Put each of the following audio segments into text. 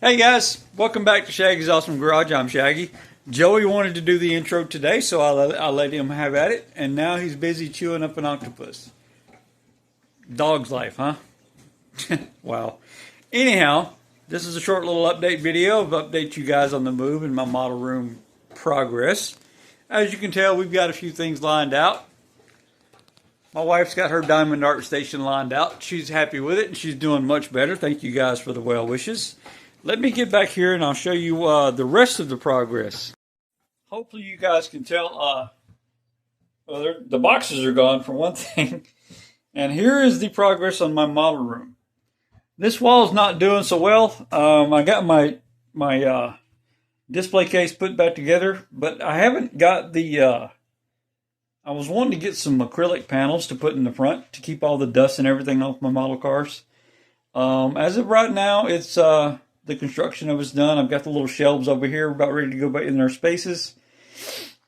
Hey guys, welcome back to Shaggy's Awesome Garage. I'm Shaggy. Joey wanted to do the intro today, so I let him have at it, and now he's busy chewing up an octopus. Dog's life, huh? Wow. Anyhow, this is a short little update video of update you guys on the move and my model room progress. As you can tell, we've got a few things lined out. My wife's got her diamond art station lined out. She's happy with it, and she's doing much better. Thank you guys for the well wishes. Let me get back here and I'll show you the rest of the progress. Hopefully you guys can tell, the boxes are gone for one thing. And here is the progress on my model room. This wall is not doing so well. I got my display case put back together, but I haven't got the, I was wanting to get some acrylic panels to put in the front to keep all the dust and everything off my model cars. As of right now, it's, the construction of it's done. I've got the little shelves over here about ready to go back in their spaces.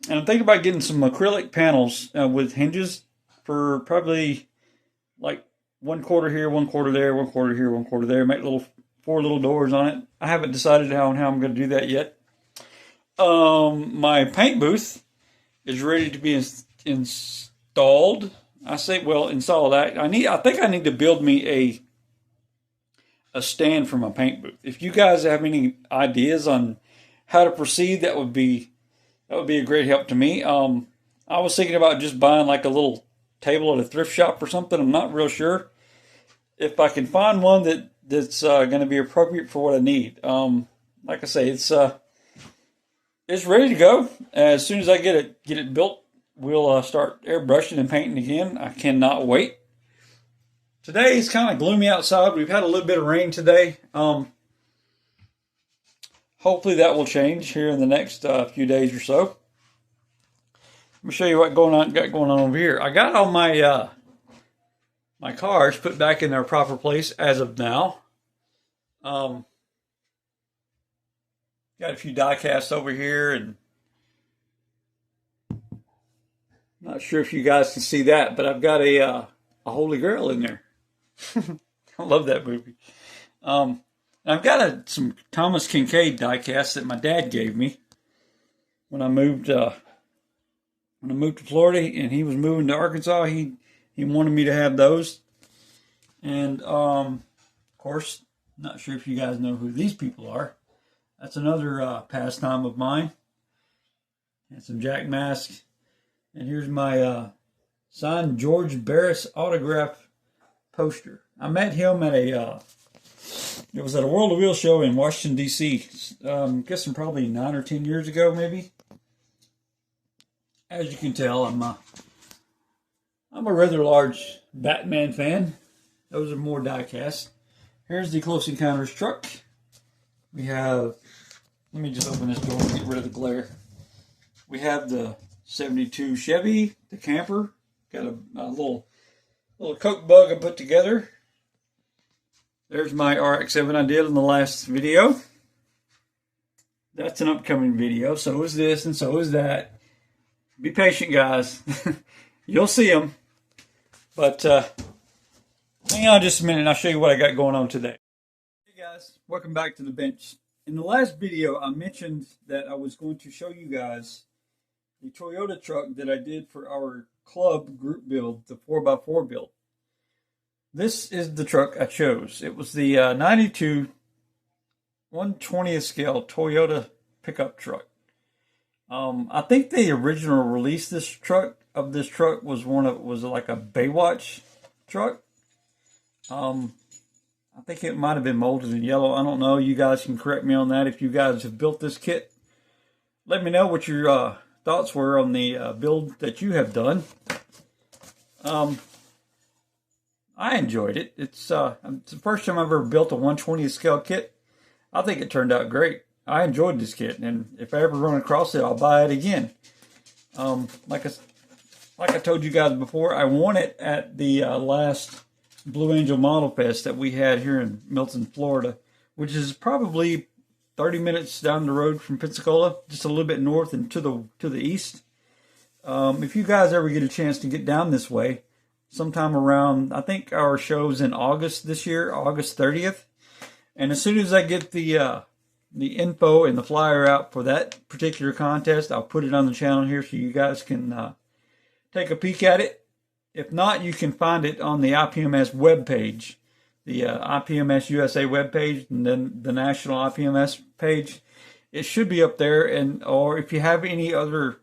And I'm thinking about getting some acrylic panels with hinges for probably like 1/4 here, 1/4 there, 1/4 here, 1/4 there. Make four little doors on it. I haven't decided how I'm going to do that yet. My paint booth is ready to be installed. I say, well, installed. I think I need to build me a stand for my paint booth. If you guys have any ideas on how to proceed, that would be a great help to me. I was thinking about just buying like a little table at a thrift shop or something. I'm not real sure if I can find one that's going to be appropriate for what I need. Like I say, it's ready to go. As soon as I get it built, we'll start airbrushing and painting again. I cannot wait. Today is kind of gloomy outside. We've had a little bit of rain today. Hopefully that will change here in the next few days or so. Let me show you what got going on over here. I got all my my cars put back in their proper place as of now. Got a few die casts over here, and not sure if you guys can see that, but I've got a Holy Grail in there. I love that movie. I've got some Thomas Kincaid die casts that my dad gave me when I moved to Florida, and he was moving to Arkansas. He wanted me to have those, and of course, not sure if you guys know who these people are. That's another pastime of mine. And some Jack masks, and here's my signed George Barris autograph poster. I met him at it was at a World of Wheels show in Washington, D.C. Guessing probably 9 or 10 years ago, maybe. As you can tell, I'm a rather large Batman fan. Those are more die casts. Here's the Close Encounters truck. We have, let me just open this door and get rid of the glare. We have the 72 Chevy, the camper. Got a little Coke bug I put together. There's my RX-7 I did in the last video. That's an upcoming video. So is this, and so is that. Be patient, guys. You'll see them. But hang on just a minute and I'll show you what I got going on today. Hey guys, welcome back to the bench. In the last video, I mentioned that I was going to show you guys the Toyota truck that I did for our club group build, the 4x4 build. This is the truck I chose. It was the 92 1/20th scale Toyota pickup truck. I think the original release of this truck was like a Baywatch truck. I think it might have been molded in yellow. I don't know. You guys can correct me on that if you guys have built this kit. Let me know what your thoughts were on the build that you have done. I enjoyed it. It's the first time I've ever built a 1/20th scale kit. I think it turned out great. I enjoyed this kit, and if I ever run across it, I'll buy it again. Like I told you guys before, I won it at the last Blue Angel Model Fest that we had here in Milton, Florida, which is probably 30 minutes down the road from Pensacola, just a little bit north and to the east. If you guys ever get a chance to get down this way, sometime around, I think our show's in August this year, August 30th. And as soon as I get the info and the flyer out for that particular contest, I'll put it on the channel here so you guys can take a peek at it. If not, you can find it on the IPMS webpage, the IPMS USA webpage, and then the national IPMS page. It should be up there. And or if you have any other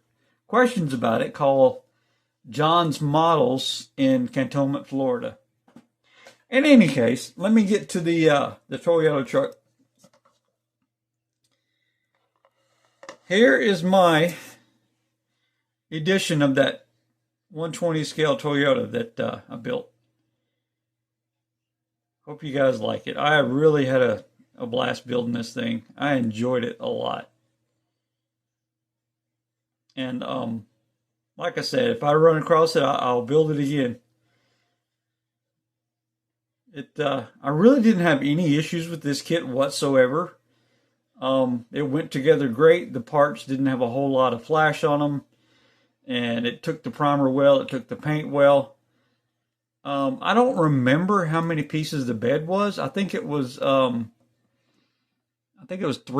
questions about it, call John's Models in Cantonment, Florida. In any case, let me get to the Toyota truck. Here is my edition of that 120 scale Toyota that I built. Hope you guys like it. I really had a blast building this thing. I enjoyed it a lot. And like I said, if I run across it, I'll build it again. I really didn't have any issues with this kit whatsoever. It went together great. The parts didn't have a whole lot of flash on them. And it took the primer well. It took the paint well. I don't remember how many pieces the bed was. I think it was 3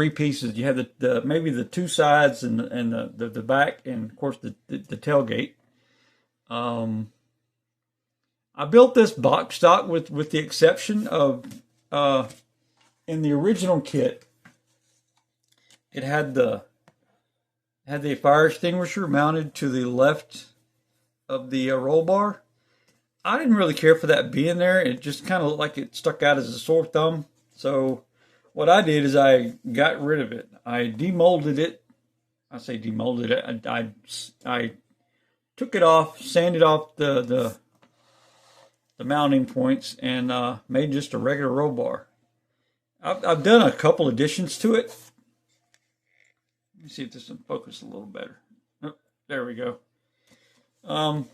pieces. You had the maybe the 2 sides and the back, and of course the tailgate. I built this box stock with the exception of in the original kit, it had the fire extinguisher mounted to the left of the roll bar. I didn't really care for that being there. It just kind of looked like it stuck out as a sore thumb. So what I did is I got rid of it. I demolded it. I say demolded it. I took it off, sanded off the mounting points, and made just a regular roll bar. I've done a couple additions to it. Let me see if this will focus a little better. Oh, there we go. A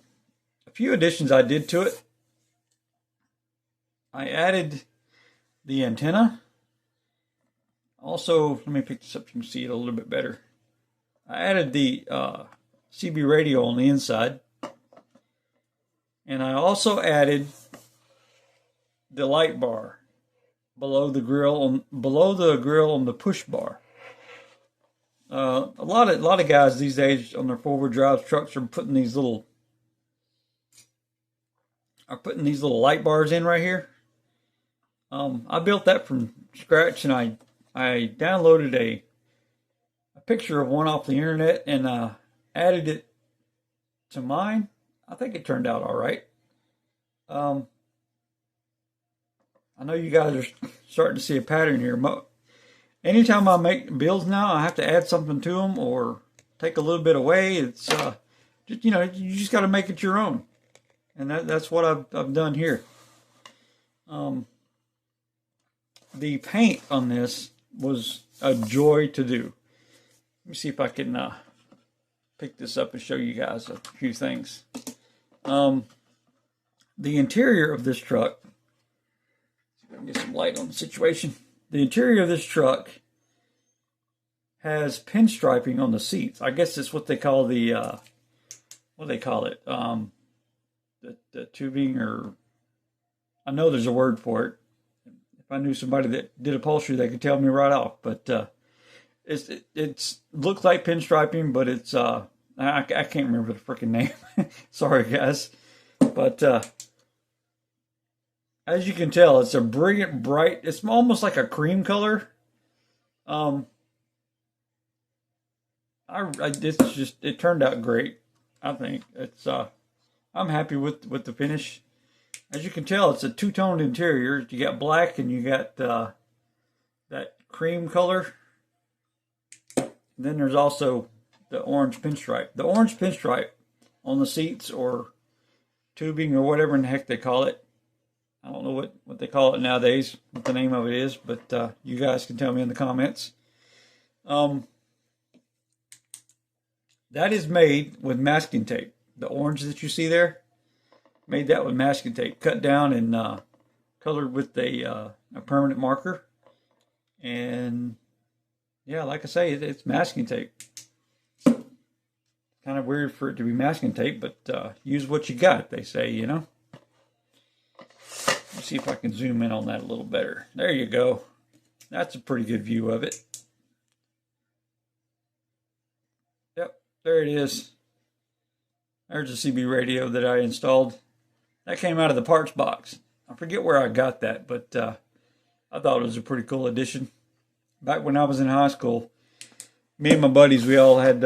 few additions I did to it. I added the antenna. Also, let me pick this up so you can see it a little bit better. I added the CB radio on the inside. And I also added the light bar below the grill on the push bar. A lot of guys these days on their 4-wheel drive trucks are putting these little light bars in right here. I built that from scratch, and I downloaded a picture of one off the internet and added it to mine. I think it turned out all right. I know you guys are starting to see a pattern here. Anytime I make builds now, I have to add something to them or take a little bit away. It's just, you just got to make it your own, and that's what I've done here. The paint on this was a joy to do. Let me see if I can pick this up and show you guys a few things. The interior of this truck, see if I can get some light on the situation. The interior of this truck has pinstriping on the seats. I guess it's what they call the, what do they call it? The tubing, or I know there's a word for it. If I knew somebody that did upholstery, they could tell me right off. But it's looks like pinstriping, but it's I can't remember the freaking name. Sorry, guys. But as you can tell, it's a brilliant, bright. It's almost like a cream color. It turned out great. I think it's. I'm happy with the finish. As you can tell, it's a two-toned interior. You got black and you got that cream color. And then there's also the orange pinstripe. The orange pinstripe on the seats or tubing or whatever in the heck they call it. I don't know what they call it nowadays, what the name of it is, but you guys can tell me in the comments. That is made with masking tape. The orange that you see there, made that with masking tape, cut down and colored with a permanent marker. And yeah, like I say, it's masking tape. Kind of weird for it to be masking tape, but use what you got, they say, you know. Let's see if I can zoom in on that a little better. There you go. That's a pretty good view of it. Yep, there it is. There's a CB radio that I installed. That came out of the parts box. I forget where I got that, but I thought it was a pretty cool addition. Back when I was in high school, me and my buddies, we all had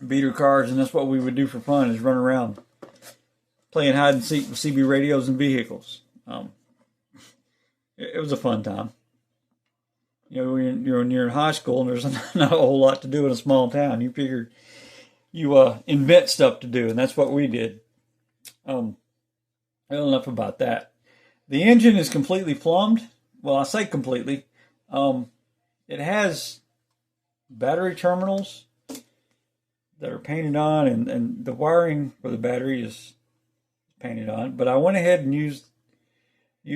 beater cars, and that's what we would do for fun, is run around playing hide and seek with CB radios and vehicles. It was a fun time. You know, when you're in high school and there's not a whole lot to do in a small town, you figured you invent stuff to do, and that's what we did. Well, enough about that. The engine is completely plumbed. Well, I say completely. It has battery terminals that are painted on, and the wiring for the battery is painted on. But I went ahead and used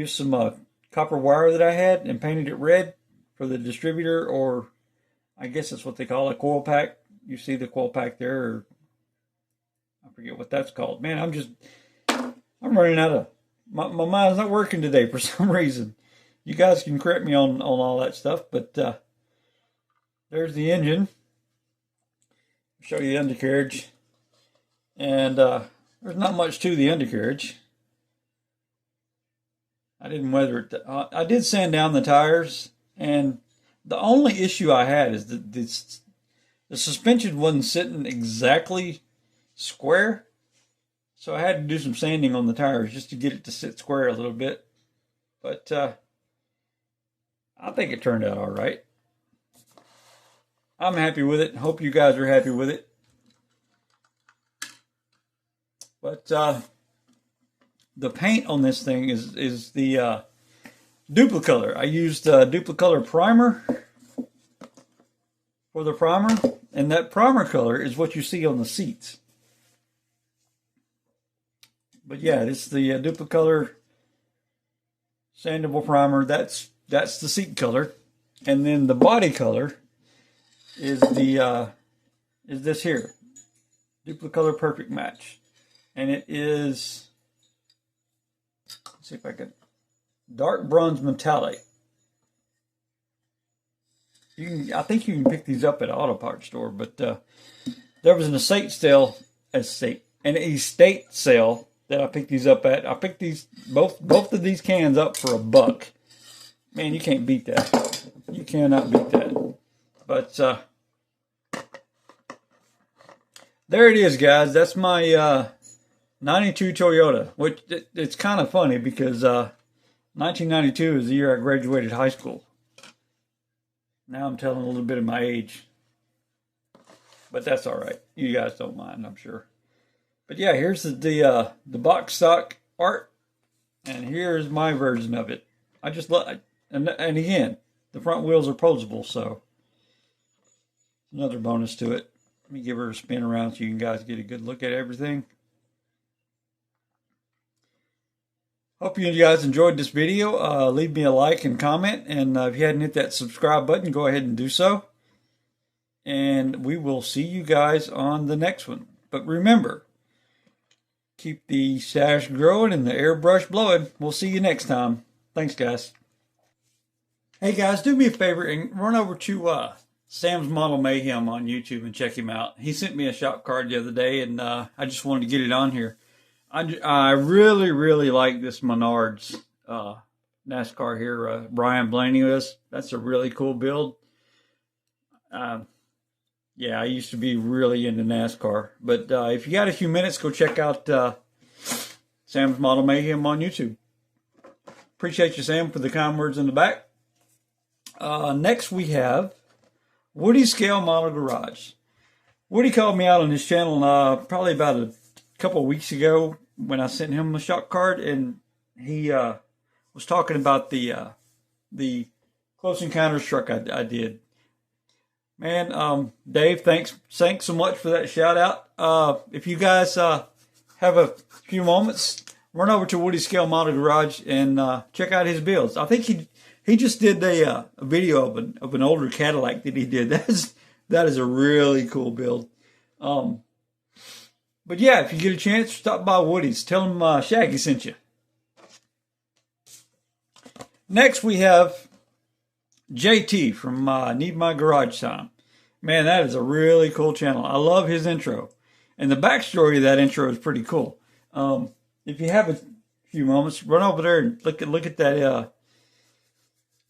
some copper wire that I had and painted it red for the distributor, or I guess that's what they call a coil pack. You see the coil pack there, or I forget what that's called. Man, I'm running out of, my mind's not working today for some reason. You guys can correct me on all that stuff, but there's the engine. I'll show you the undercarriage. And there's not much to the undercarriage. I didn't weather it. I did sand down the tires, and the only issue I had is that the suspension wasn't sitting exactly square. So I had to do some sanding on the tires just to get it to sit square a little bit. But I think it turned out all right. I'm happy with it. Hope you guys are happy with it. But the paint on this thing is the Duplicolor. I used Duplicolor primer for the primer, and that primer color is what you see on the seats. But yeah, it's the Duplicolor sandable primer. That's the seat color, and then the body color is this here, Duplicolor Perfect Match, and it is, let's see if I can, dark bronze metallic. I think you can pick these up at an auto parts store, but there was an estate sale that I picked these up at. I picked these both of these cans up for $1. Man, you can't beat that. You cannot beat that. But there it is, guys. That's my 92 Toyota, which it's kind of funny because 1992 is the year I graduated high school. Now I'm telling a little bit of my age, but that's all right. You guys don't mind, I'm sure. But yeah, here's the box stock art, and here's my version of it. I just love, and again, the front wheels are posable, so another bonus to it. Let me give her a spin around so you guys get a good look at everything. Hope you guys enjoyed this video. Leave me a like and comment, and if you hadn't hit that subscribe button, go ahead and do so. And we will see you guys on the next one. But remember, keep the stash growing and the airbrush blowing. We'll see you next time. Thanks, guys. Hey, guys, do me a favor and run over to Sam's Model Mayhem on YouTube and check him out. He sent me a shop card the other day, and I just wanted to get it on here. I really, really like this Menards NASCAR here. Brian Blaney is. That's a really cool build. Yeah, I used to be really into NASCAR. But if you got a few minutes, go check out Sam's Model Mayhem on YouTube. Appreciate you, Sam, for the kind words in the back. Next, we have Woody Scale Model Garage. Woody called me out on his channel probably about a couple of weeks ago when I sent him a shop card, and he was talking about the Close Encounters truck I did. Man, Dave, thanks so much for that shout out. If you guys have a few moments, run over to Woody Scale Model Garage and check out his builds. I think he just did a video of an older Cadillac that he did. That is a really cool build. But yeah, if you get a chance, stop by Woody's. Tell him Shaggy sent you. Next, we have JT from Need My Garage Time. Man, that is a really cool channel. I love his intro. And the backstory of that intro is pretty cool. If you have a few moments, run over there and look at that.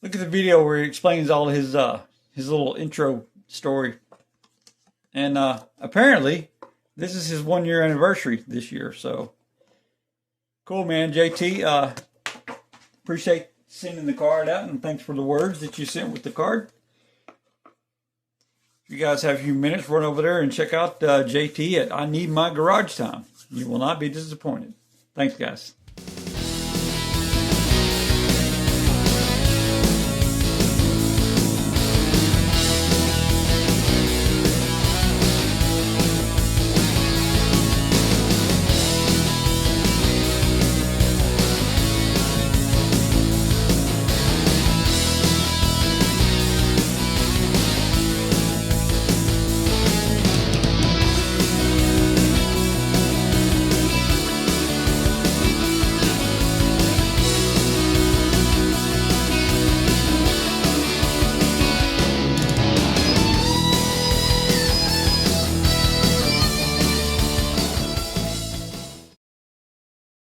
Look at the video where he explains all his little intro story. And apparently, this is his 1 year anniversary this year. So cool, man. JT, appreciate sending the card out, and thanks for the words that you sent with the card. If you guys have a few minutes, run over there and check out JT at I Need My Garage Time. You will not be disappointed. Thanks, guys.